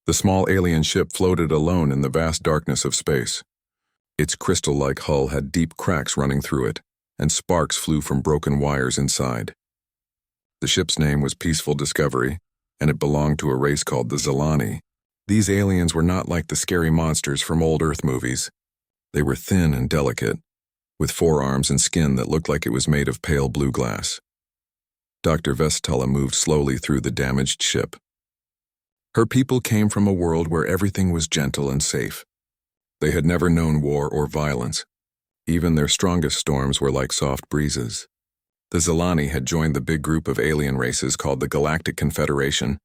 The small alien ship floated alone in the vast darkness of space. Its crystal-like hull had deep cracks running through it, and sparks flew from broken wires inside. The ship's name was Peaceful Discovery, and it belonged to a race called the Zilani. These aliens were not like the scary monsters from old Earth movies. They were thin and delicate, with forearms and skin that looked like it was made of pale blue glass. Dr. Vestala moved slowly through the damaged ship. Her people came from a world where everything was gentle and safe. They had never known war or violence. Even their strongest storms were like soft breezes. The Zilani had joined the big group of alien races called the Galactic Confederation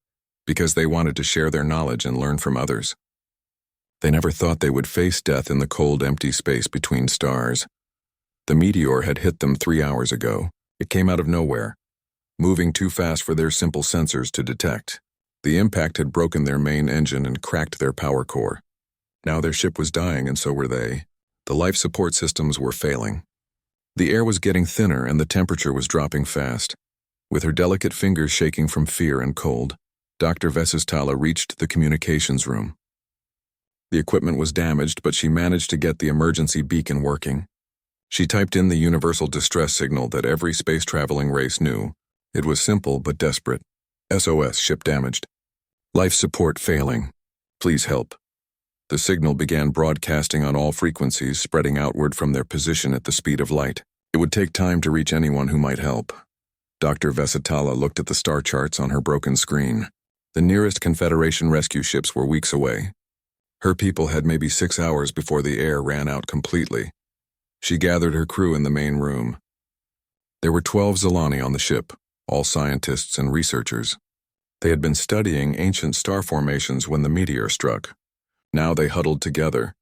because they wanted to share their knowledge and learn from others. They never thought they would face death in the cold, empty space between stars. The meteor had hit them 3 hours ago. It came out of nowhere, moving too fast for their simple sensors to detect. The impact had broken their main engine and cracked their power core. Now their ship was dying, and so were they. The life support systems were failing. The air was getting thinner and the temperature was dropping fast. With her delicate fingers shaking from fear and cold, Dr. Vesistala reached the communications room. The equipment was damaged, but she managed to get the emergency beacon working. She typed in the universal distress signal that every space-traveling race knew. It was simple but desperate. SOS, ship damaged. Life support failing. Please help. The signal began broadcasting on all frequencies, spreading outward from their position at the speed of light. It would take time to reach anyone who might help. Dr. Vesitala looked at the star charts on her broken screen. The nearest Confederation rescue ships were weeks away. Her people had maybe 6 hours before the air ran out completely. She gathered her crew in the main room. There were 12 Zilani on the ship, all scientists and researchers. They had been studying ancient star formations when the meteor struck. Now they huddled together,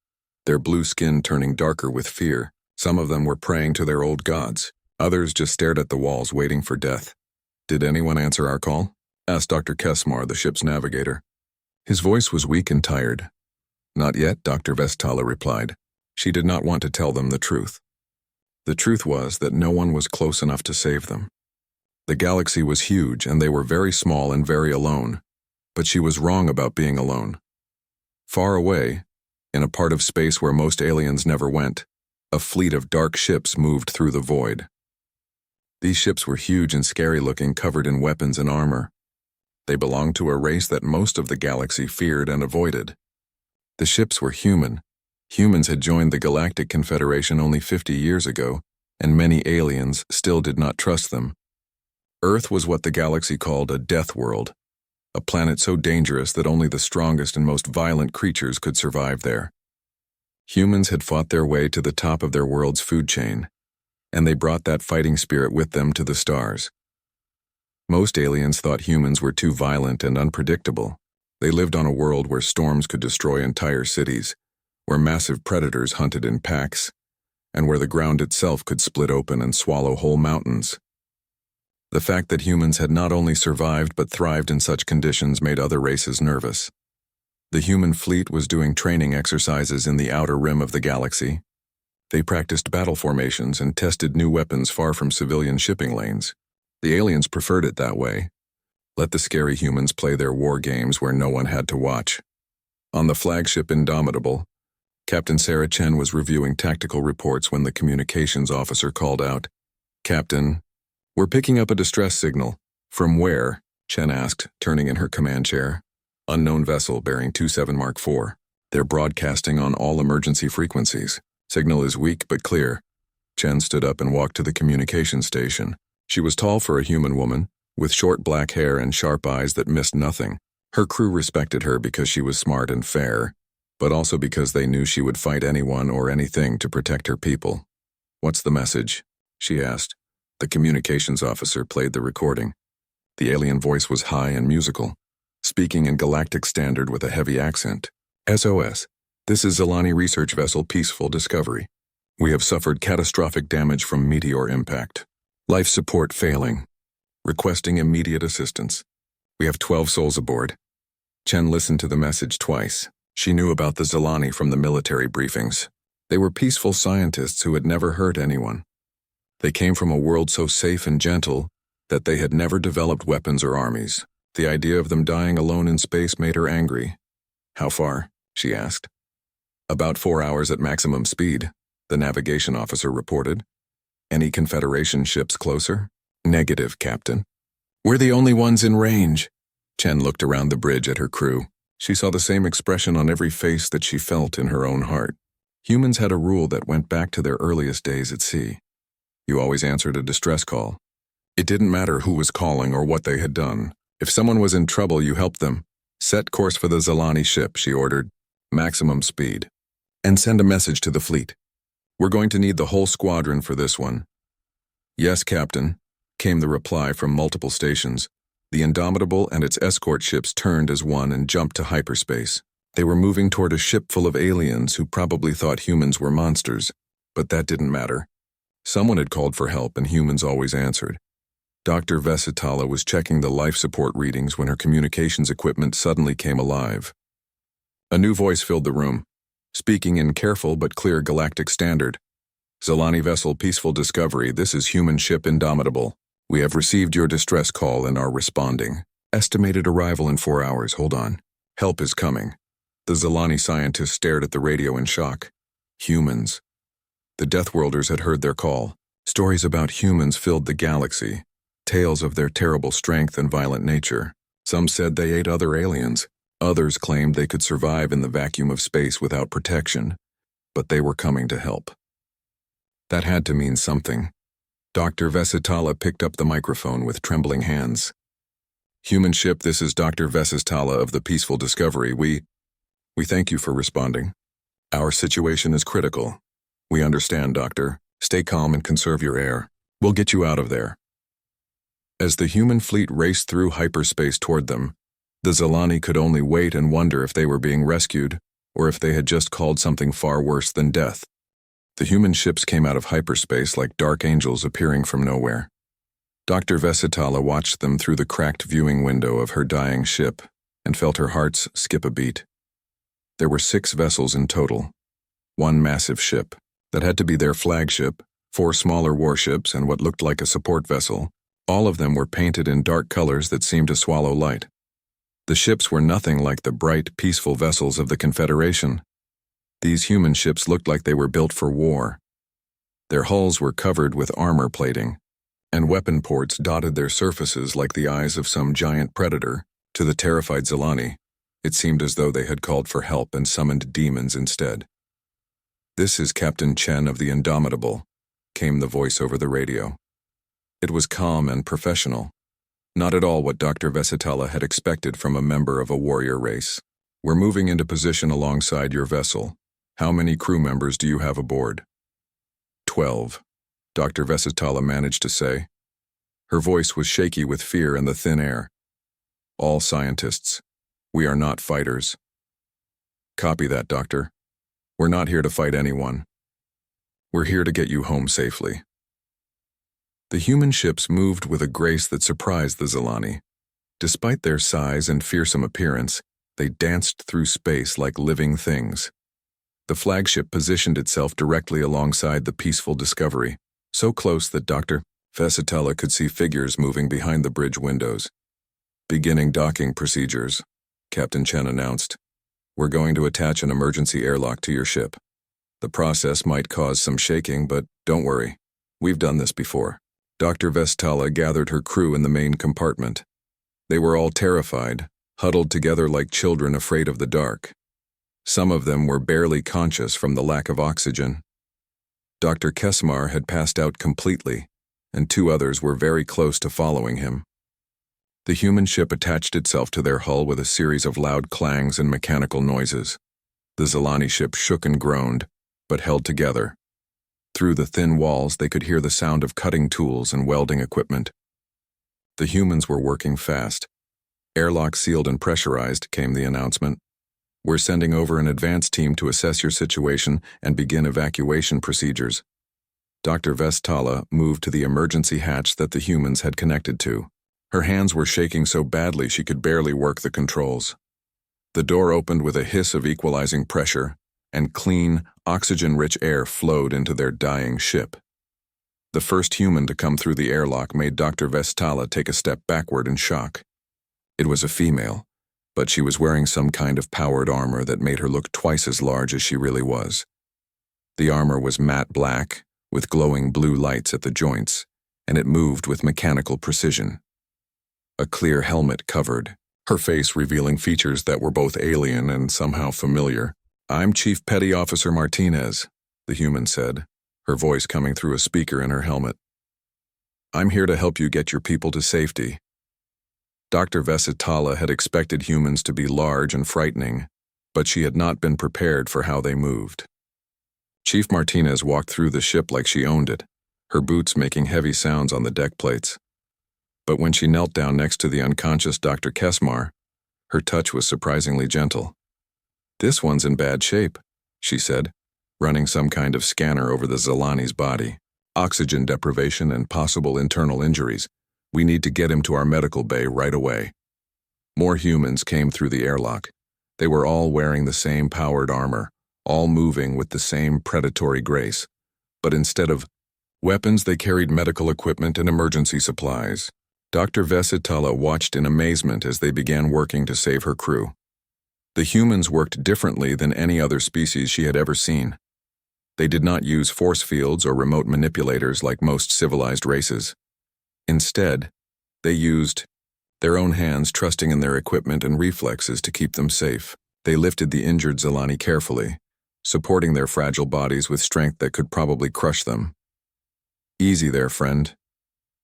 their blue skin turning darker with fear. Some of them were praying to their old gods. Others just stared at the walls, waiting for death. "Did anyone answer our call?" asked Dr. Kesmar, the ship's navigator. His voice was weak and tired. "Not yet," Dr. Vestala replied. She did not want to tell them the truth. The truth was that no one was close enough to save them. The galaxy was huge, and they were very small and very alone. But she was wrong about being alone. Far away, in a part of space where most aliens never went, a fleet of dark ships moved through the void. These ships were huge and scary-looking, covered in weapons and armor. They belonged to a race that most of the galaxy feared and avoided. The ships were human. Humans had joined the Galactic Confederation only 50 years ago, and many aliens still did not trust them. Earth was what the galaxy called a death world, a planet so dangerous that only the strongest and most violent creatures could survive there. Humans had fought their way to the top of their world's food chain, and they brought that fighting spirit with them to the stars. Most aliens thought humans were too violent and unpredictable. They lived on a world where storms could destroy entire cities, where massive predators hunted in packs, and where the ground itself could split open and swallow whole mountains. The fact that humans had not only survived but thrived in such conditions made other races nervous. The human fleet was doing training exercises in the outer rim of the galaxy. They practiced battle formations and tested new weapons far from civilian shipping lanes. The aliens preferred it that way. Let the scary humans play their war games where no one had to watch. On the flagship Indomitable, Captain Sarah Chen was reviewing tactical reports when the communications officer called out, "Captain, we're picking up a distress signal." "From where?" Chen asked, turning in her command chair. "Unknown vessel bearing 27 Mark IV. They're broadcasting on all emergency frequencies. Signal is weak but clear." Chen stood up and walked to the communication station. She was tall for a human woman, with short black hair and sharp eyes that missed nothing. Her crew respected her because she was smart and fair, but also because they knew she would fight anyone or anything to protect her people. "What's the message?" she asked. The communications officer played the recording. The alien voice was high and musical, speaking in galactic standard with a heavy accent. "SOS, this is Zilani research vessel Peaceful Discovery. We have suffered catastrophic damage from meteor impact. Life support failing. Requesting immediate assistance. We have 12 souls aboard." Chen listened to the message twice. She knew about the Zilani from the military briefings. They were peaceful scientists who had never hurt anyone. They came from a world so safe and gentle that they had never developed weapons or armies. The idea of them dying alone in space made her angry. How far? She asked. About 4 hours at maximum speed, the navigation officer reported. Any Confederation ships closer? Negative, Captain. We're the only ones in range. Chen looked around the bridge at her crew. She saw the same expression on every face that she felt in her own heart. Humans had a rule that went back to their earliest days at sea. You always answered a distress call. It didn't matter who was calling or what they had done. If someone was in trouble, you helped them. Set course for the Zalani ship, she ordered. Maximum speed. And send a message to the fleet. We're going to need the whole squadron for this one. Yes, Captain, came the reply from multiple stations. The Indomitable and its escort ships turned as one and jumped to hyperspace. They were moving toward a ship full of aliens who probably thought humans were monsters, but that didn't matter. Someone had called for help and humans always answered. Dr. Vesitala was checking the life support readings when her communications equipment suddenly came alive. A new voice filled the room, speaking in careful but clear galactic standard. Zalani vessel Peaceful Discovery, this is human ship Indomitable. We have received your distress call and are responding. Estimated arrival in 4 hours, hold on. Help is coming. The Zalani scientists stared at the radio in shock. Humans. The Deathworlders had heard their call. Stories about humans filled the galaxy. Tales of their terrible strength and violent nature. Some said they ate other aliens. Others claimed they could survive in the vacuum of space without protection. But they were coming to help. That had to mean something. Dr. Vesitala picked up the microphone with trembling hands. Human ship, this is Dr. Vesitala of the Peaceful Discovery. We thank you for responding. Our situation is critical. We understand, Doctor. Stay calm and conserve your air. We'll get you out of there. As the human fleet raced through hyperspace toward them, the Zalani could only wait and wonder if they were being rescued, or if they had just called something far worse than death. The human ships came out of hyperspace like dark angels appearing from nowhere. Dr. Vesitala watched them through the cracked viewing window of her dying ship and felt her heart skip a beat. There were 6 vessels in total. 1 massive ship that had to be their flagship, 4 smaller warships, and what looked like a support vessel. All of them were painted in dark colors that seemed to swallow light. The ships were nothing like the bright, peaceful vessels of the Confederation. These human ships looked like they were built for war. Their hulls were covered with armor plating, and weapon ports dotted their surfaces like the eyes of some giant predator. To the terrified Zalani, it seemed as though they had called for help and summoned demons instead. This is Captain Chen of the Indomitable, came the voice over the radio. It was calm and professional, not at all what Dr. Vesitala had expected from a member of a warrior race. We're moving into position alongside your vessel. How many crew members do you have aboard? 12, Dr. Vesitala managed to say. Her voice was shaky with fear and the thin air. All scientists. We are not fighters. Copy that, Doctor. We're not here to fight anyone. We're here to get you home safely. The human ships moved with a grace that surprised the Zalani. Despite their size and fearsome appearance, they danced through space like living things. The flagship positioned itself directly alongside the Peaceful Discovery, so close that Dr. Vesitala could see figures moving behind the bridge windows. Beginning docking procedures, Captain Chen announced. We're going to attach an emergency airlock to your ship. The process might cause some shaking, but don't worry. We've done this before. Dr. Vesitala gathered her crew in the main compartment. They were all terrified, huddled together like children afraid of the dark. Some of them were barely conscious from the lack of oxygen. Dr. Kesmar had passed out completely, and 2 others were very close to following him. The human ship attached itself to their hull with a series of loud clangs and mechanical noises. The Zalani ship shook and groaned, but held together. Through the thin walls, they could hear the sound of cutting tools and welding equipment. The humans were working fast. Airlock sealed and pressurized, came the announcement. We're sending over an advance team to assess your situation and begin evacuation procedures. Dr. Vesitala moved to the emergency hatch that the humans had connected to. Her hands were shaking so badly she could barely work the controls. The door opened with a hiss of equalizing pressure, and clean, oxygen-rich air flowed into their dying ship. The first human to come through the airlock made Dr. Vesitala take a step backward in shock. It was a female, but she was wearing some kind of powered armor that made her look twice as large as she really was. The armor was matte black, with glowing blue lights at the joints, and it moved with mechanical precision. A clear helmet covered her face, revealing features that were both alien and somehow familiar. "I'm Chief Petty Officer Martinez," the human said, her voice coming through a speaker in her helmet. "I'm here to help you get your people to safety." Dr. Vesitala had expected humans to be large and frightening, but she had not been prepared for how they moved. Chief Martinez walked through the ship like she owned it, her boots making heavy sounds on the deck plates. But when she knelt down next to the unconscious Dr. Kesmar, her touch was surprisingly gentle. "This one's in bad shape," she said, running some kind of scanner over the Zalani's body. "Oxygen deprivation and possible internal injuries. We need to get him to our medical bay right away." More humans came through the airlock. They were all wearing the same powered armor, all moving with the same predatory grace. But instead of weapons, they carried medical equipment and emergency supplies. Dr. Vesitala watched in amazement as they began working to save her crew. The humans worked differently than any other species she had ever seen. They did not use force fields or remote manipulators like most civilized races. Instead, they used their own hands, trusting in their equipment and reflexes to keep them safe. They lifted the injured Zalani carefully, supporting their fragile bodies with strength that could probably crush them. "Easy there, friend,"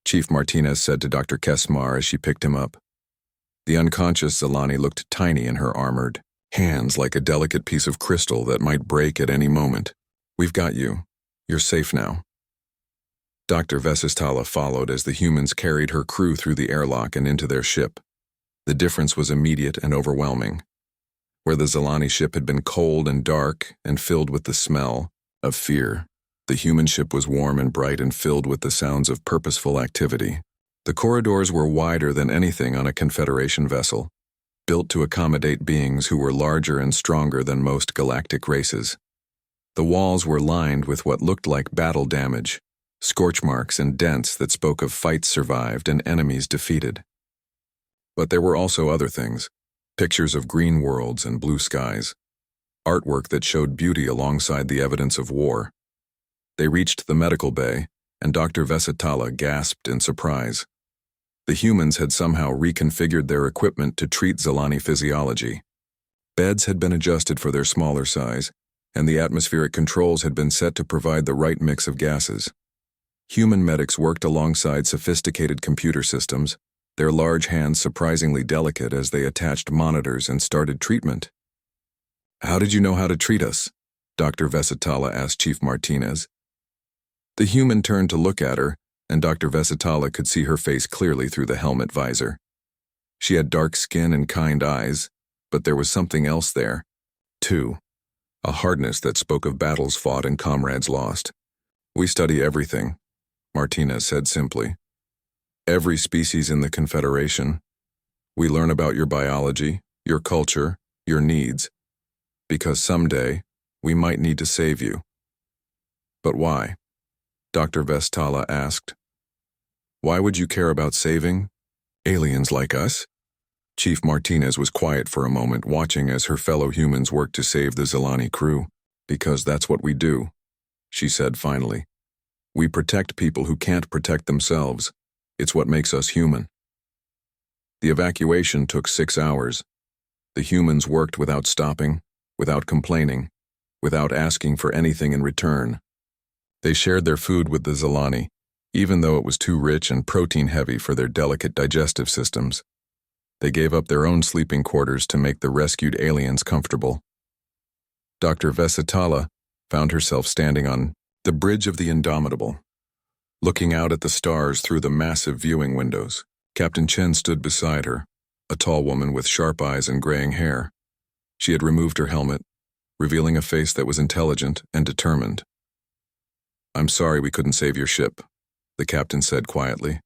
Chief Martinez said to Dr. Kesmar as she picked him up. The unconscious Zalani looked tiny in her armored hands, like a delicate piece of crystal that might break at any moment. "We've got you. You're safe now." Dr. Vesistala followed as the humans carried her crew through the airlock and into their ship. The difference was immediate and overwhelming. Where the Zalani ship had been cold and dark and filled with the smell of fear, the human ship was warm and bright and filled with the sounds of purposeful activity. The corridors were wider than anything on a Confederation vessel, built to accommodate beings who were larger and stronger than most galactic races. The walls were lined with what looked like battle damage, scorch marks and dents that spoke of fights survived and enemies defeated. But there were also other things, pictures of green worlds and blue skies, artwork that showed beauty alongside the evidence of war. They reached the medical bay, and Dr. Vesitala gasped in surprise. The humans had somehow reconfigured their equipment to treat Zalani physiology. Beds had been adjusted for their smaller size, and the atmospheric controls had been set to provide the right mix of gases. Human medics worked alongside sophisticated computer systems, their large hands surprisingly delicate as they attached monitors and started treatment. "How did you know how to treat us?" Dr. Vesitala asked Chief Martinez. The human turned to look at her, and Dr. Vesitala could see her face clearly through the helmet visor. She had dark skin and kind eyes, but there was something else there, too. A hardness that spoke of battles fought and comrades lost. "We study everything," Martinez said simply. "Every species in the Confederation. We learn about your biology, your culture, your needs, because someday we might need to save you." "But why?" Dr. Vestala asked. "Why would you care about saving aliens like us?" Chief Martinez was quiet for a moment, watching as her fellow humans worked to save the Zalani crew. "Because that's what we do," she said finally. "We protect people who can't protect themselves. It's what makes us human." The evacuation took 6 hours. The humans worked without stopping, without complaining, without asking for anything in return. They shared their food with the Zalani, even though it was too rich and protein-heavy for their delicate digestive systems. They gave up their own sleeping quarters to make the rescued aliens comfortable. Dr. Vesitala found herself standing on the bridge of the Indomitable, looking out at the stars through the massive viewing windows. Captain Chen stood beside her, a tall woman with sharp eyes and graying hair. She had removed her helmet, revealing a face that was intelligent and determined. "I'm sorry we couldn't save your ship," the captain said quietly.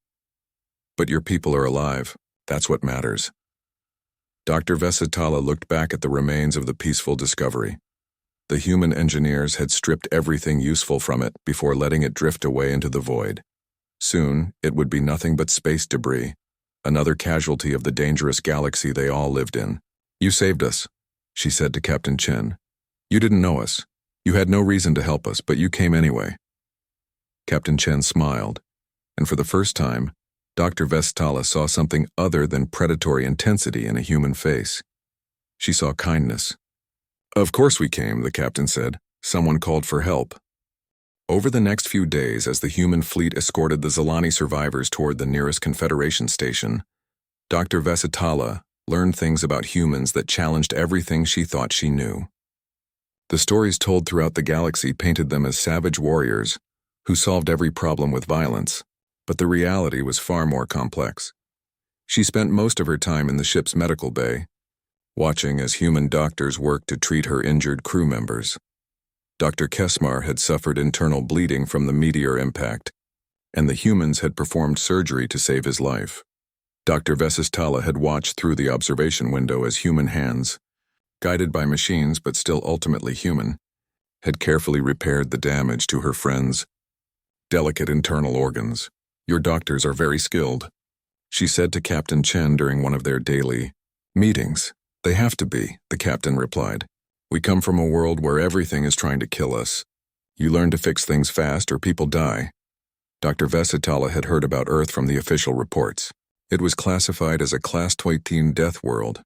"But your people are alive. That's what matters." Dr. Vesitala looked back at the remains of the peaceful Discovery. The human engineers had stripped everything useful from it before letting it drift away into the void. Soon, it would be nothing but space debris, another casualty of the dangerous galaxy they all lived in. "You saved us," she said to Captain Chen. "You didn't know us. You had no reason to help us, but you came anyway." Captain Chen smiled, and for the first time, Dr. Vestala saw something other than predatory intensity in a human face. She saw kindness. "Of course we came," the captain said. "Someone called for help." Over the next few days, as the human fleet escorted the Zalani survivors toward the nearest Confederation station, Dr. Vesitala learned things about humans that challenged everything she thought she knew. The stories told throughout the galaxy painted them as savage warriors who solved every problem with violence, but the reality was far more complex. She spent most of her time in the ship's medical bay, watching as human doctors worked to treat her injured crew members. Dr. Kesmar had suffered internal bleeding from the meteor impact, and the humans had performed surgery to save his life. Dr. Vesistala had watched through the observation window as human hands, guided by machines but still ultimately human, had carefully repaired the damage to her friend's delicate internal organs. "Your doctors are very skilled," she said to Captain Chen during one of their daily meetings. "They have to be," the captain replied. "We come from a world where everything is trying to kill us. You learn to fix things fast or people die." Dr. Vesitala had heard about Earth from the official reports. It was classified as a Class 18 death world,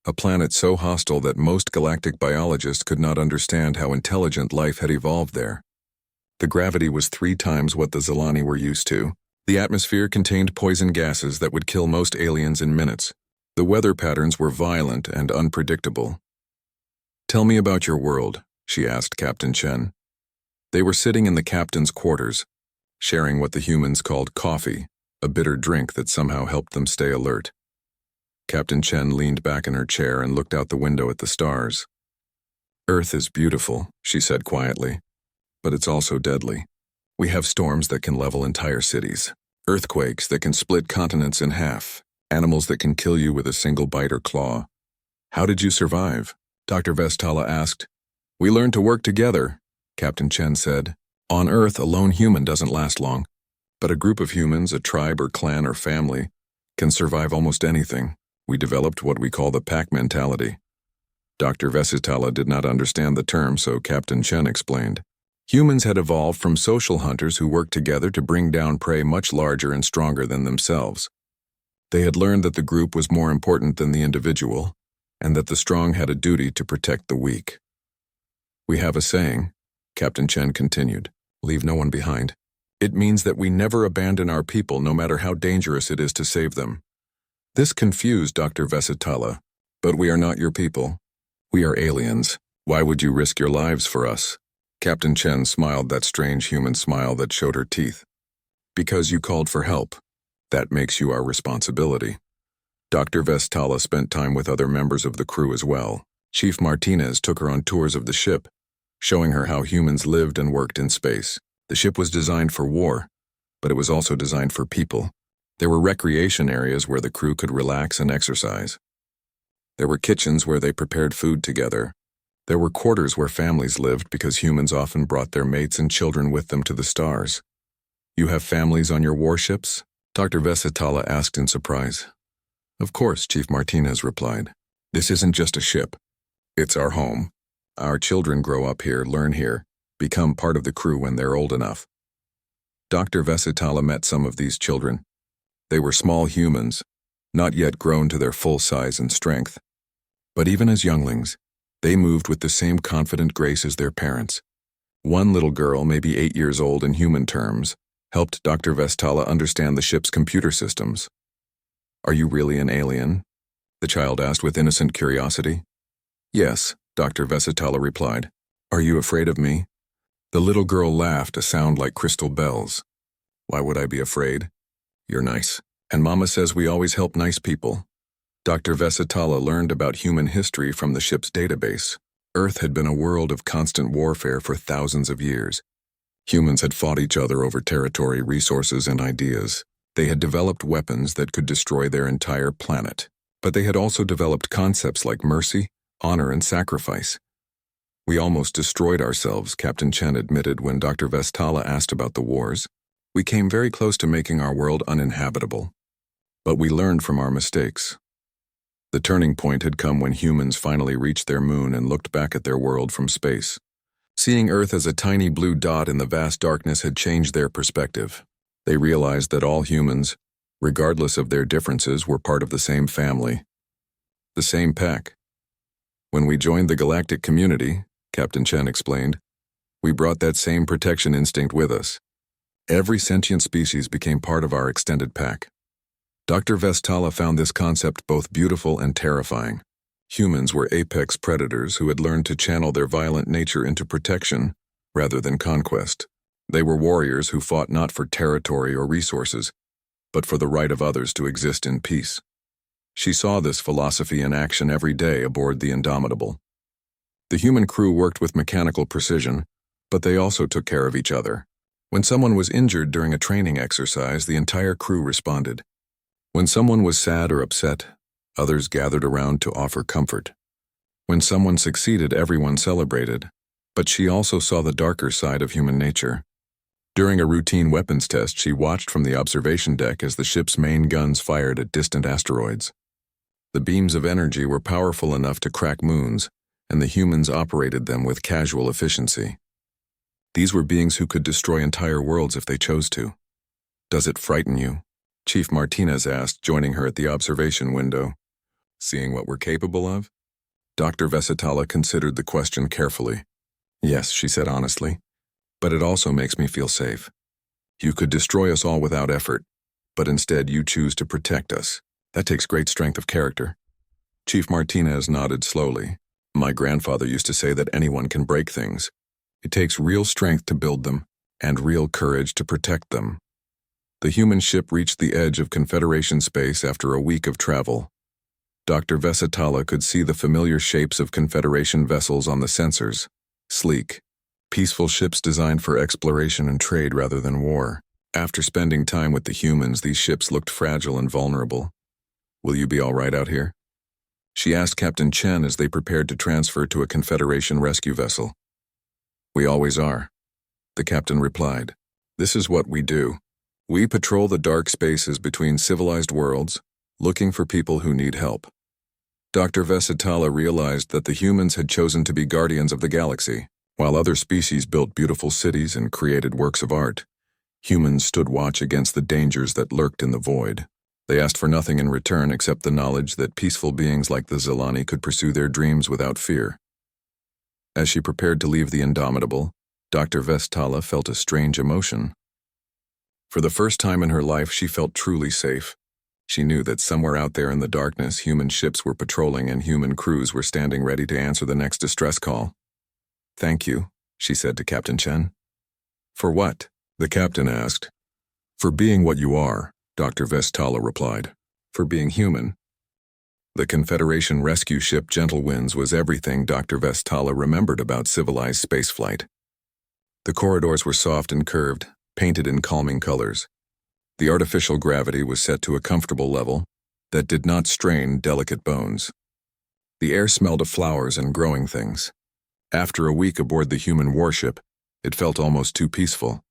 a planet so hostile that most galactic biologists could not understand how intelligent life had evolved there. The gravity was 3 times what the Zalani were used to. The atmosphere contained poison gases that would kill most aliens in minutes. The weather patterns were violent and unpredictable. "Tell me about your world," she asked Captain Chen. They were sitting in the captain's quarters, sharing what the humans called coffee, a bitter drink that somehow helped them stay alert. Captain Chen leaned back in her chair and looked out the window at the stars. "Earth is beautiful," she said quietly, "but it's also deadly. We have storms that can level entire cities, earthquakes that can split continents in half, animals that can kill you with a single bite or claw. How did you survive?" Dr. Vestala asked. "We learned to work together," Captain Chen said. "On Earth, a lone human doesn't last long, but a group of humans, a tribe or clan or family, can survive almost anything. We developed what we call the pack mentality." Dr. Vesitala did not understand the term, so Captain Chen explained. Humans had evolved from social hunters who worked together to bring down prey much larger and stronger than themselves. They had learned that the group was more important than the individual, and that the strong had a duty to protect the weak. "We have a saying," Captain Chen continued, "leave no one behind. It means that we never abandon our people no matter how dangerous it is to save them." This confused Dr. Vesitala. "But we are not your people. We are aliens. Why would you risk your lives for us?" Captain Chen smiled that strange human smile that showed her teeth. "Because you called for help. That makes you our responsibility." Dr. Vestala spent time with other members of the crew as well. Chief Martinez took her on tours of the ship, showing her how humans lived and worked in space. The ship was designed for war, but it was also designed for people. There were recreation areas where the crew could relax and exercise. There were kitchens where they prepared food together. There were quarters where families lived because humans often brought their mates and children with them to the stars. "You have families on your warships?" Dr. Vesitala asked in surprise. "Of course," Chief Martinez replied. "This isn't just a ship. It's our home. Our children grow up here, learn here, become part of the crew when they're old enough." Dr. Vesitala met some of these children. They were small humans, not yet grown to their full size and strength. But even as younglings, they moved with the same confident grace as their parents. One little girl, maybe 8 years old in human terms, helped Dr. Vestala understand the ship's computer systems. "Are you really an alien?" the child asked with innocent curiosity. "Yes," Dr. Vesitala replied. "Are you afraid of me?" The little girl laughed, a sound like crystal bells. "Why would I be afraid? You're nice. And Mama says we always help nice people." Dr. Vesitala learned about human history from the ship's database. Earth had been a world of constant warfare for thousands of years. Humans had fought each other over territory, resources, and ideas. They had developed weapons that could destroy their entire planet. But they had also developed concepts like mercy, honor, and sacrifice. "We almost destroyed ourselves," Captain Chen admitted when Dr. Vestala asked about the wars. "We came very close to making our world uninhabitable. But we learned from our mistakes." The turning point had come when humans finally reached their moon and looked back at their world from space. Seeing Earth as a tiny blue dot in the vast darkness had changed their perspective. They realized that all humans, regardless of their differences, were part of the same family, the same pack. When we joined the galactic community, Captain Chen explained, we brought that same protection instinct with us. Every sentient species became part of our extended pack. Dr. Vestala found this concept both beautiful and terrifying. Humans were apex predators who had learned to channel their violent nature into protection rather than conquest. They were warriors who fought not for territory or resources, but for the right of others to exist in peace. She saw this philosophy in action every day aboard the Indomitable. The human crew worked with mechanical precision, but they also took care of each other. When someone was injured during a training exercise, the entire crew responded. When someone was sad or upset, others gathered around to offer comfort. When someone succeeded, everyone celebrated, but she also saw the darker side of human nature. During a routine weapons test, she watched from the observation deck as the ship's main guns fired at distant asteroids. The beams of energy were powerful enough to crack moons, and the humans operated them with casual efficiency. These were beings who could destroy entire worlds if they chose to. Does it frighten you? Chief Martinez asked, joining her at the observation window. Seeing what we're capable of? Dr. Vesitala considered the question carefully. Yes, she said honestly, but it also makes me feel safe. You could destroy us all without effort, but instead you choose to protect us. That takes great strength of character. Chief Martinez nodded slowly. My grandfather used to say that anyone can break things. It takes real strength to build them, and real courage to protect them. The human ship reached the edge of Confederation space after a week of travel. Dr. Vesitala could see the familiar shapes of Confederation vessels on the sensors. Sleek, peaceful ships designed for exploration and trade rather than war. After spending time with the humans, these ships looked fragile and vulnerable. Will you be all right out here? She asked Captain Chen as they prepared to transfer to a Confederation rescue vessel. We always are, the captain replied. This is what we do. We patrol the dark spaces between civilized worlds, looking for people who need help. Dr. Vesitala realized that the humans had chosen to be guardians of the galaxy. While other species built beautiful cities and created works of art, humans stood watch against the dangers that lurked in the void. They asked for nothing in return except the knowledge that peaceful beings like the Zelani could pursue their dreams without fear. As she prepared to leave the Indomitable, Dr. Vestala felt a strange emotion. For the first time in her life, she felt truly safe. She knew that somewhere out there in the darkness, human ships were patrolling and human crews were standing ready to answer the next distress call. Thank you, she said to Captain Chen. For what? The captain asked. For being what you are, Dr. Vestala replied. For being human. The Confederation rescue ship Gentle Winds was everything Dr. Vestala remembered about civilized spaceflight. The corridors were soft and curved, painted in calming colors. The artificial gravity was set to a comfortable level that did not strain delicate bones. The air smelled of flowers and growing things. After a week aboard the human warship, it felt almost too peaceful.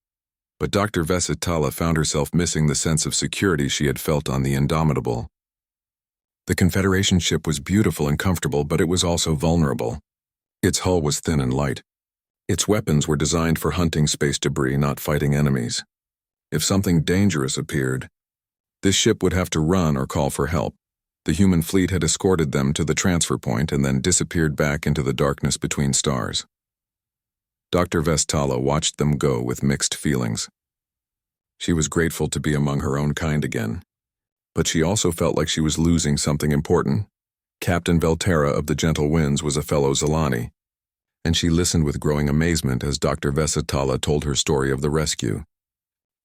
But Dr. Vesitala found herself missing the sense of security she had felt on the Indomitable. The Confederation ship was beautiful and comfortable, but it was also vulnerable. Its hull was thin and light. Its weapons were designed for hunting space debris, not fighting enemies. If something dangerous appeared, this ship would have to run or call for help. The human fleet had escorted them to the transfer point and then disappeared back into the darkness between stars. Dr. Vestala watched them go with mixed feelings. She was grateful to be among her own kind again, but she also felt like she was losing something important. Captain Velterra of the Gentle Winds was a fellow Zelani, and she listened with growing amazement as Dr. Vesitala told her story of the rescue.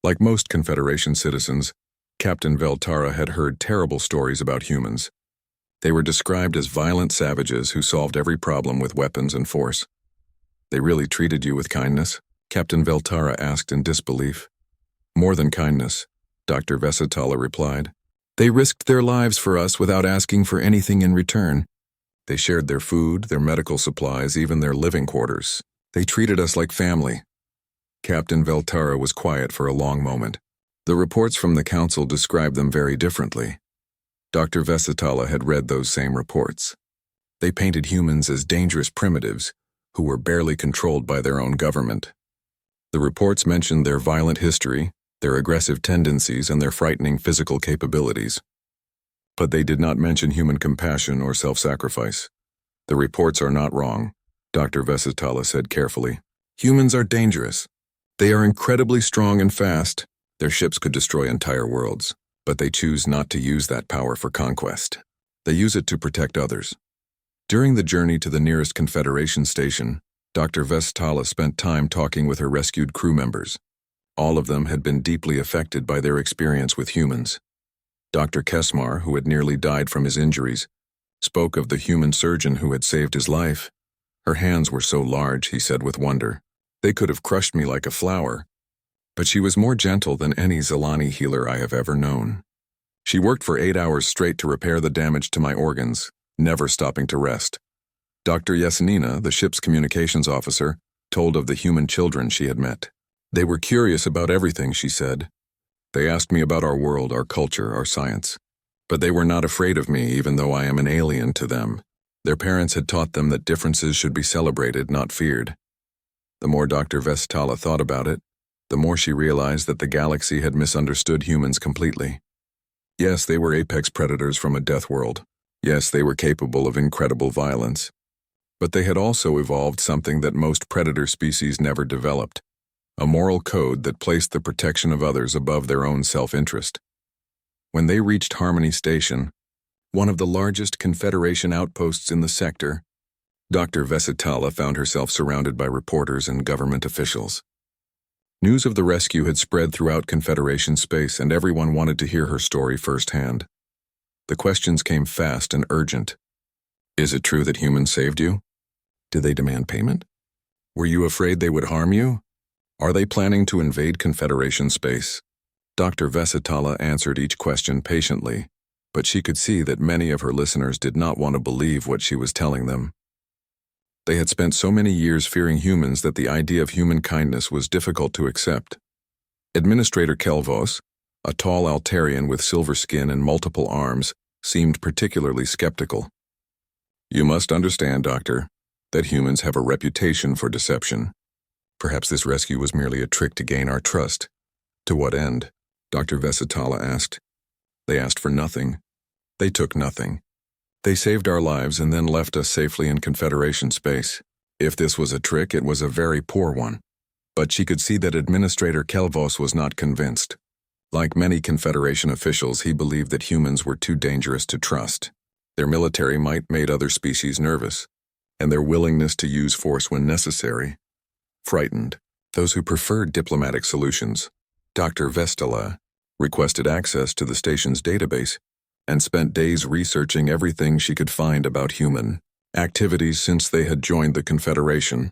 Like most Confederation citizens, Captain Velterra had heard terrible stories about humans. They were described as violent savages who solved every problem with weapons and force. They really treated you with kindness? Captain Velterra asked in disbelief. More than kindness, Dr. Vesitala replied. They risked their lives for us without asking for anything in return. They shared their food, their medical supplies, even their living quarters. They treated us like family. Captain Velterra was quiet for a long moment. The reports from the council described them very differently. Dr. Vesitala had read those same reports. They painted humans as dangerous primitives who were barely controlled by their own government. The reports mentioned their violent history, their aggressive tendencies, and their frightening physical capabilities. But they did not mention human compassion or self-sacrifice. The reports are not wrong, Dr. Vesitala said carefully. Humans are dangerous. They are incredibly strong and fast. Their ships could destroy entire worlds, but they choose not to use that power for conquest. They use it to protect others. During the journey to the nearest Confederation station, Dr. Vesitala spent time talking with her rescued crew members. All of them had been deeply affected by their experience with humans. Dr. Kesmar, who had nearly died from his injuries, spoke of the human surgeon who had saved his life. Her hands were so large, he said with wonder. They could have crushed me like a flower. But she was more gentle than any Zelani healer I have ever known. She worked for 8 hours straight to repair the damage to my organs, never stopping to rest. Dr. Yesenina, the ship's communications officer, told of the human children she had met. They were curious about everything, she said. They asked me about our world, our culture, our science. But they were not afraid of me, even though I am an alien to them. Their parents had taught them that differences should be celebrated, not feared. The more Dr. Vesitala thought about it, the more she realized that the galaxy had misunderstood humans completely. Yes, they were apex predators from a death world. Yes, they were capable of incredible violence. But they had also evolved something that most predator species never developed, a moral code that placed the protection of others above their own self-interest. When they reached Harmony Station, one of the largest Confederation outposts in the sector, Dr. Vesitala found herself surrounded by reporters and government officials. News of the rescue had spread throughout Confederation space, and everyone wanted to hear her story firsthand. The questions came fast and urgent. Is it true that humans saved you? Did they demand payment? Were you afraid they would harm you? Are they planning to invade Confederation space? Dr. Vesitala answered each question patiently, but she could see that many of her listeners did not want to believe what she was telling them. They had spent so many years fearing humans that the idea of human kindness was difficult to accept. Administrator Kelvos, a tall Altarian with silver skin and multiple arms, seemed particularly skeptical. You must understand, Doctor, that humans have a reputation for deception. Perhaps this rescue was merely a trick to gain our trust. To what end? Dr. Vesitala asked. They asked for nothing. They took nothing. They saved our lives and then left us safely in Confederation space. If this was a trick, it was a very poor one. But she could see that Administrator Kelvos was not convinced. Like many Confederation officials, he believed that humans were too dangerous to trust. Their military might made other species nervous, and their willingness to use force when necessary frightened those who preferred diplomatic solutions. Dr. Vesitala requested access to the station's database and spent days researching everything she could find about human activities since they had joined the Confederation.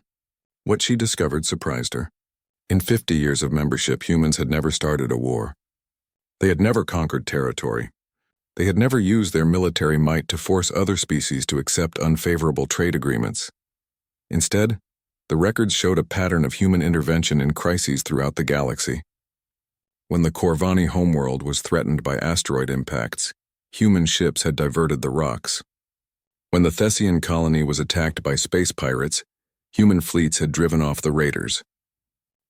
What she discovered surprised her. In 50 years of membership, humans had never started a war. They had never conquered territory. They had never used their military might to force other species to accept unfavorable trade agreements. Instead, the records showed a pattern of human intervention in crises throughout the galaxy. When the Corvani homeworld was threatened by asteroid impacts, human ships had diverted the rocks. When the Thessian colony was attacked by space pirates, human fleets had driven off the raiders.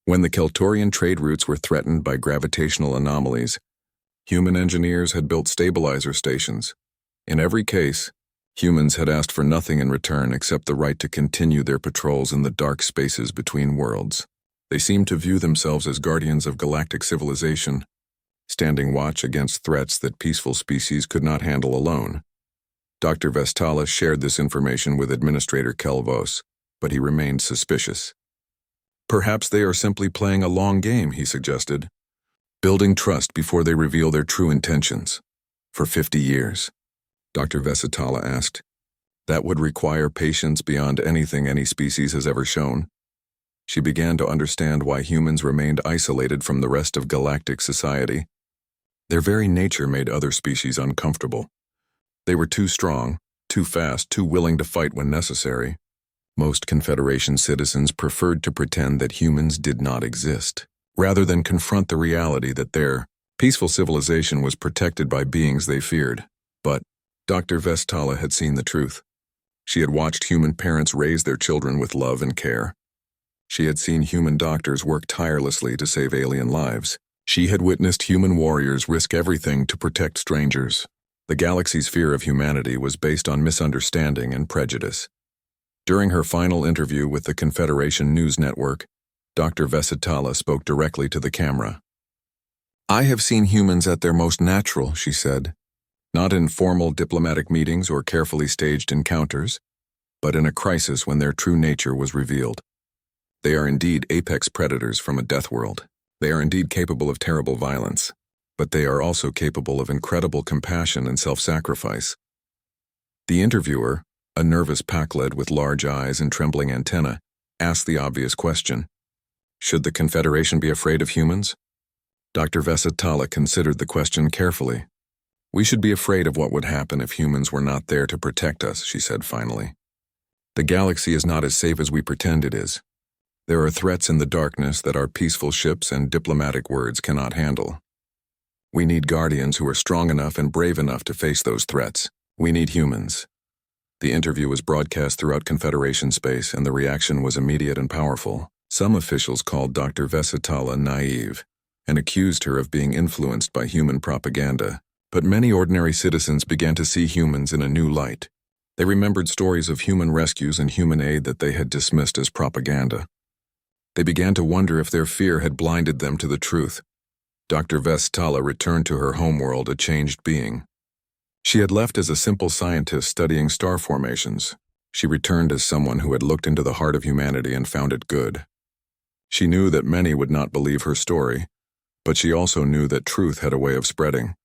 When the Keltorian trade routes were threatened by gravitational anomalies, human engineers had built stabilizer stations. In every case, humans had asked for nothing in return except the right to continue their patrols in the dark spaces between worlds. They seemed to view themselves as guardians of galactic civilization, standing watch against threats that peaceful species could not handle alone. Dr. Vesitala shared this information with Administrator Kelvos, but he remained suspicious. Perhaps they are simply playing a long game, he suggested, building trust before they reveal their true intentions. For 50 years, Dr. Vesitala asked. That would require patience beyond anything any species has ever shown. She began to understand why humans remained isolated from the rest of galactic society. Their very nature made other species uncomfortable. They were too strong, too fast, too willing to fight when necessary. Most Confederation citizens preferred to pretend that humans did not exist, rather than confront the reality that their peaceful civilization was protected by beings they feared. But Dr. Vestala had seen the truth. She had watched human parents raise their children with love and care. She had seen human doctors work tirelessly to save alien lives. She had witnessed human warriors risk everything to protect strangers. The galaxy's fear of humanity was based on misunderstanding and prejudice. During her final interview with the Confederation News Network, Dr. Vesitala spoke directly to the camera. "I have seen humans at their most natural," she said, "not in formal diplomatic meetings or carefully staged encounters, but in a crisis when their true nature was revealed. They are indeed apex predators from a death world. They are indeed capable of terrible violence, but they are also capable of incredible compassion and self-sacrifice." The interviewer, a nervous Pakled with large eyes and trembling antennae, asked the obvious question. Should the Confederation be afraid of humans? Dr. Vesitala considered the question carefully. "We should be afraid of what would happen if humans were not there to protect us," she said finally. "The galaxy is not as safe as we pretend it is. There are threats in the darkness that our peaceful ships and diplomatic words cannot handle. We need guardians who are strong enough and brave enough to face those threats. We need humans." The interview was broadcast throughout Confederation space, and the reaction was immediate and powerful. Some officials called Dr. Vesitala naive and accused her of being influenced by human propaganda. But many ordinary citizens began to see humans in a new light. They remembered stories of human rescues and human aid that they had dismissed as propaganda. They began to wonder if their fear had blinded them to the truth. Dr. Vesitala returned to her homeworld a changed being. She had left as a simple scientist studying star formations. She returned as someone who had looked into the heart of humanity and found it good. She knew that many would not believe her story, but she also knew that truth had a way of spreading.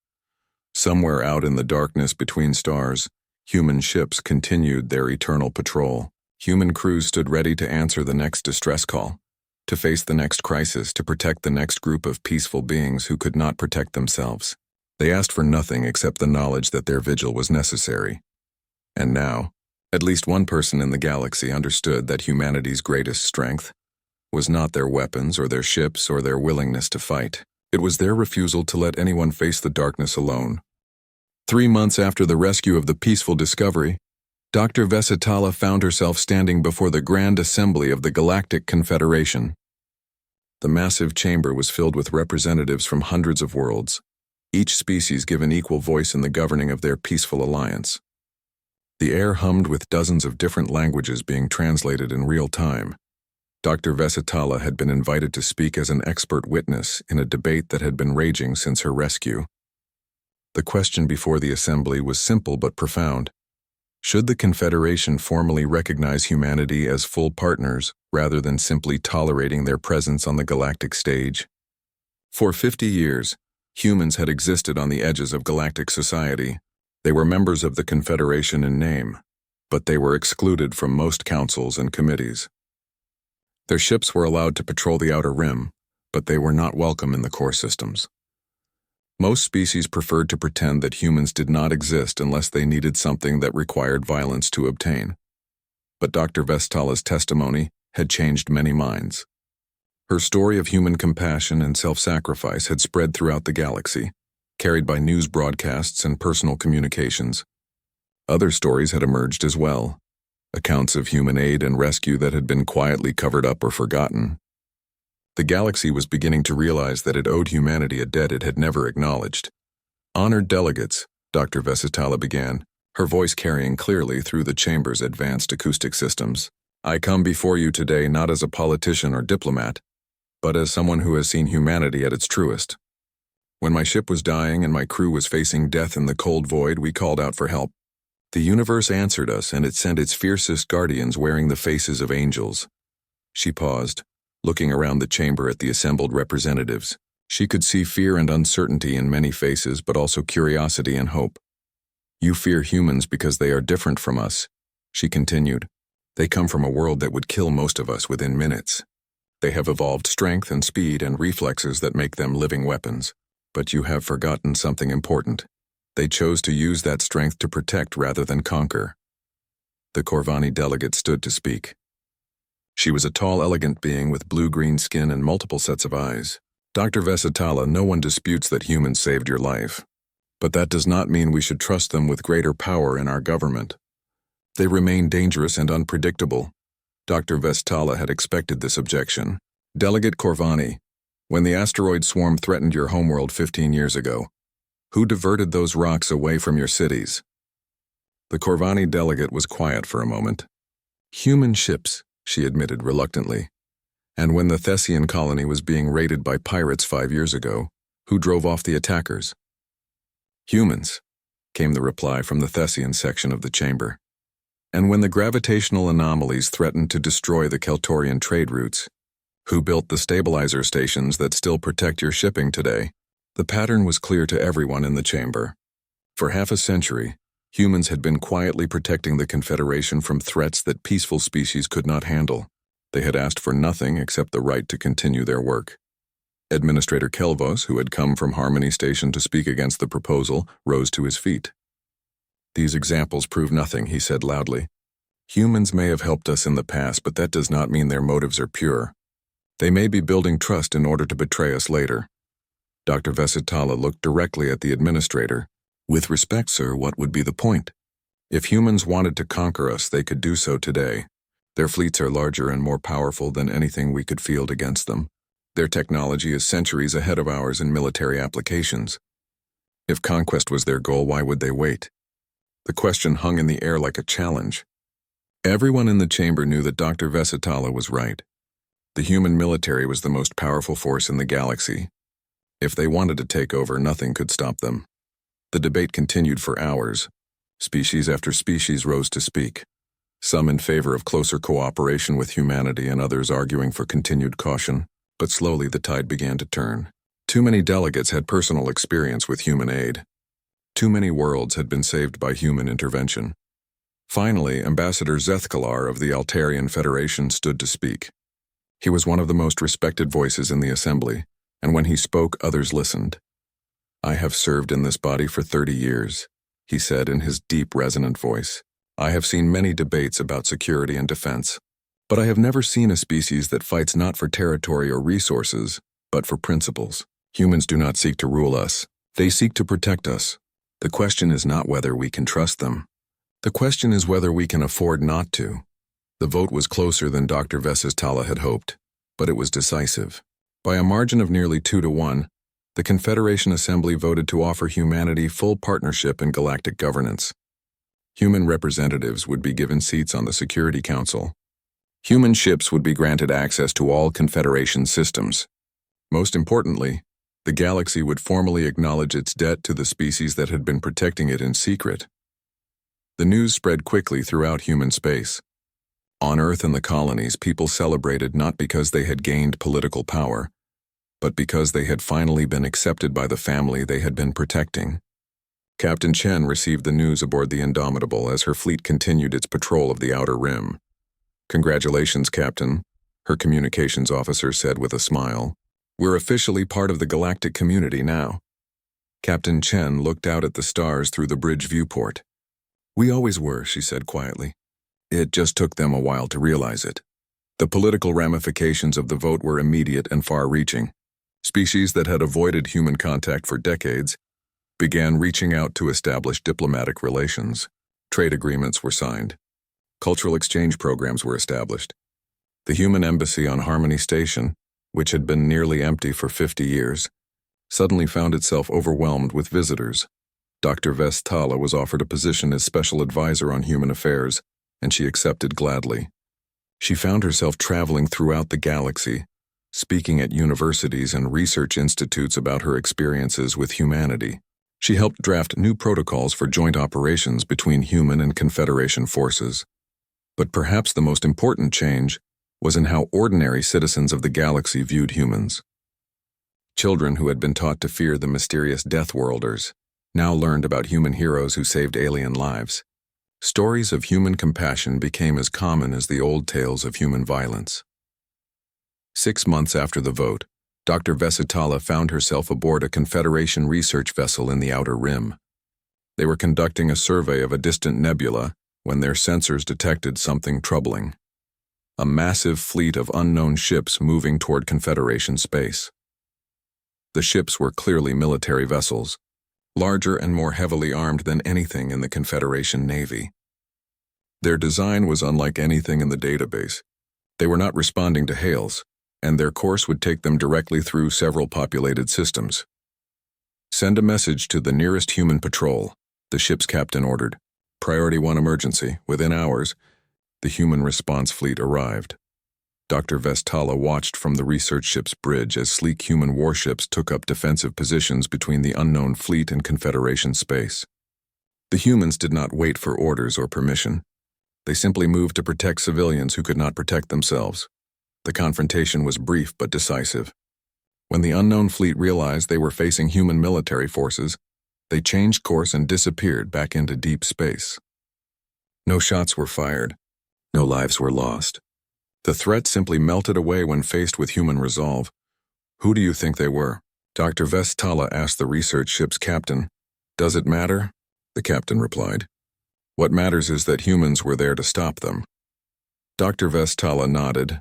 Somewhere out in the darkness between stars, human ships continued their eternal patrol. Human crews stood ready to answer the next distress call, to face the next crisis, to protect the next group of peaceful beings who could not protect themselves. They asked for nothing except the knowledge that their vigil was necessary. And now, at least one person in the galaxy understood that humanity's greatest strength was not their weapons or their ships or their willingness to fight. It was their refusal to let anyone face the darkness alone. 3 months after the rescue of the peaceful Discovery, Dr. Vesitala found herself standing before the Grand Assembly of the Galactic Confederation. The massive chamber was filled with representatives from hundreds of worlds, each species given equal voice in the governing of their peaceful alliance. The air hummed with dozens of different languages being translated in real time. Dr. Vesitala had been invited to speak as an expert witness in a debate that had been raging since her rescue. The question before the assembly was simple but profound. Should the Confederation formally recognize humanity as full partners rather than simply tolerating their presence on the galactic stage? For 50 years, humans had existed on the edges of galactic society. They were members of the Confederation in name, but they were excluded from most councils and committees. Their ships were allowed to patrol the outer rim, but they were not welcome in the core systems. Most species preferred to pretend that humans did not exist unless they needed something that required violence to obtain. But Dr. Vestala's testimony had changed many minds. Her story of human compassion and self-sacrifice had spread throughout the galaxy, carried by news broadcasts and personal communications. Other stories had emerged as well, accounts of human aid and rescue that had been quietly covered up or forgotten. The galaxy was beginning to realize that it owed humanity a debt it had never acknowledged. "Honored delegates," Dr. Vesitala began, her voice carrying clearly through the chamber's advanced acoustic systems. "I come before you today not as a politician or diplomat, but as someone who has seen humanity at its truest. When my ship was dying and my crew was facing death in the cold void, we called out for help. The universe answered us, and it sent its fiercest guardians wearing the faces of angels." She paused, looking around the chamber at the assembled representatives. She could see fear and uncertainty in many faces, but also curiosity and hope. "You fear humans because they are different from us," she continued. "They come from a world that would kill most of us within minutes. They have evolved strength and speed and reflexes that make them living weapons. But you have forgotten something important. They chose to use that strength to protect rather than conquer." The Corvani delegate stood to speak. She was a tall, elegant being with blue-green skin and multiple sets of eyes. "Dr. Vesitala, no one disputes that humans saved your life. But that does not mean we should trust them with greater power in our government. They remain dangerous and unpredictable. Dr. Vestala had expected this objection. Delegate Corvani, when the asteroid swarm threatened your homeworld 15 years ago, who diverted those rocks away from your cities? The Corvani delegate was quiet for a moment. Human ships, she admitted reluctantly. And when the Thessian colony was being raided by pirates 5 years ago, who drove off the attackers? Humans, came the reply from the Thessian section of the chamber. And when the gravitational anomalies threatened to destroy the Keltorian trade routes, who built the stabilizer stations that still protect your shipping today? The pattern was clear to everyone in the chamber. For half a century, humans had been quietly protecting the Confederation from threats that peaceful species could not handle. They had asked for nothing except the right to continue their work. Administrator Kelvos, who had come from Harmony Station to speak against the proposal, rose to his feet. These examples prove nothing, he said loudly. Humans may have helped us in the past, but that does not mean their motives are pure. They may be building trust in order to betray us later. Dr. Vesitala looked directly at the administrator. With respect, sir, what would be the point? If humans wanted to conquer us, they could do so today. Their fleets are larger and more powerful than anything we could field against them. Their technology is centuries ahead of ours in military applications. If conquest was their goal, why would they wait? The question hung in the air like a challenge. Everyone in the chamber knew that Dr. Vesitala was right. The human military was the most powerful force in the galaxy. If they wanted to take over, nothing could stop them. The debate continued for hours. Species after species rose to speak, some in favor of closer cooperation with humanity and others arguing for continued caution. But slowly the tide began to turn. Too many delegates had personal experience with human aid. Too many worlds had been saved by human intervention. Finally, Ambassador Zethkalar of the Altarian Federation stood to speak. He was one of the most respected voices in the assembly, and when he spoke, others listened. I have served in this body for 30 years, he said in his deep, resonant voice. I have seen many debates about security and defense, but I have never seen a species that fights not for territory or resources, but for principles. Humans do not seek to rule us. They seek to protect us. The question is not whether we can trust them. The question is whether we can afford not to. The vote was closer than Dr. Vesistala had hoped, but it was decisive. By a margin of nearly 2-1, the Confederation Assembly voted to offer humanity full partnership in galactic governance. Human representatives would be given seats on the Security Council. Human ships would be granted access to all Confederation systems. Most importantly, the galaxy would formally acknowledge its debt to the species that had been protecting it in secret. The news spread quickly throughout human space. On Earth and the colonies, people celebrated not because they had gained political power, but because they had finally been accepted by the family they had been protecting. Captain Chen received the news aboard the Indomitable as her fleet continued its patrol of the Outer Rim. Congratulations, Captain, her communications officer said with a smile. We're officially part of the galactic community now. Captain Chen looked out at the stars through the bridge viewport. We always were, she said quietly. It just took them a while to realize it. The political ramifications of the vote were immediate and far-reaching. Species that had avoided human contact for decades began reaching out to establish diplomatic relations. Trade agreements were signed. Cultural exchange programs were established. The human embassy on Harmony Station, which had been nearly empty for 50 years, suddenly found itself overwhelmed with visitors. Dr. Vestala was offered a position as special advisor on human affairs, and she accepted gladly. She found herself traveling throughout the galaxy, speaking at universities and research institutes about her experiences with humanity. She helped draft new protocols for joint operations between human and Confederation forces. But perhaps the most important change was in how ordinary citizens of the galaxy viewed humans. Children who had been taught to fear the mysterious Deathworlders now learned about human heroes who saved alien lives. Stories of human compassion became as common as the old tales of human violence. 6 months after the vote, Dr. Vesitala found herself aboard a Confederation research vessel in the Outer Rim. They were conducting a survey of a distant nebula when their sensors detected something troubling. A massive fleet of unknown ships moving toward Confederation space. The ships were clearly military vessels, larger and more heavily armed than anything in the Confederation Navy. Their design was unlike anything in the database. They were not responding to hails, and their course would take them directly through several populated systems. "Send a message to the nearest human patrol," the ship's captain ordered. "Priority 1 emergency. Within hours." The human response fleet arrived. Dr. Vestala watched from the research ship's bridge as sleek human warships took up defensive positions between the unknown fleet and Confederation space. The humans did not wait for orders or permission. They simply moved to protect civilians who could not protect themselves. The confrontation was brief but decisive. When the unknown fleet realized they were facing human military forces, they changed course and disappeared back into deep space. No shots were fired. No lives were lost. The threat simply melted away when faced with human resolve. "Who do you think they were?" Dr. Vestala asked the research ship's captain. "Does it matter?" The captain replied. "What matters is that humans were there to stop them." Dr. Vestala nodded,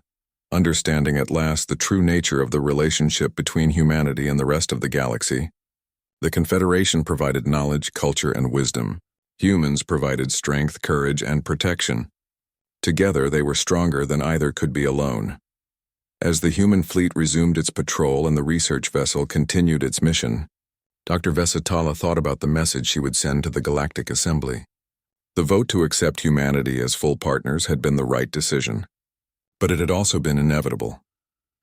understanding at last the true nature of the relationship between humanity and the rest of the galaxy. The Confederation provided knowledge, culture, and wisdom. Humans provided strength, courage, and protection. Together, they were stronger than either could be alone. As the human fleet resumed its patrol and the research vessel continued its mission, Dr. Vestala thought about the message she would send to the Galactic Assembly. The vote to accept humanity as full partners had been the right decision. But it had also been inevitable.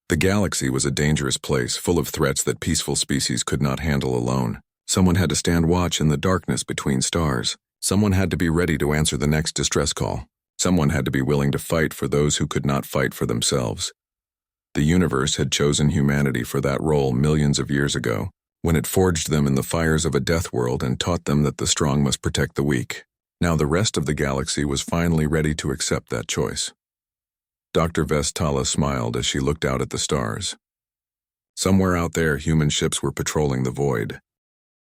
The galaxy was a dangerous place, full of threats that peaceful species could not handle alone. Someone had to stand watch in the darkness between stars. Someone had to be ready to answer the next distress call. Someone had to be willing to fight for those who could not fight for themselves. The universe had chosen humanity for that role millions of years ago, when it forged them in the fires of a death world and taught them that the strong must protect the weak. Now the rest of the galaxy was finally ready to accept that choice. Dr. Vestala smiled as she looked out at the stars. Somewhere out there, human ships were patrolling the void.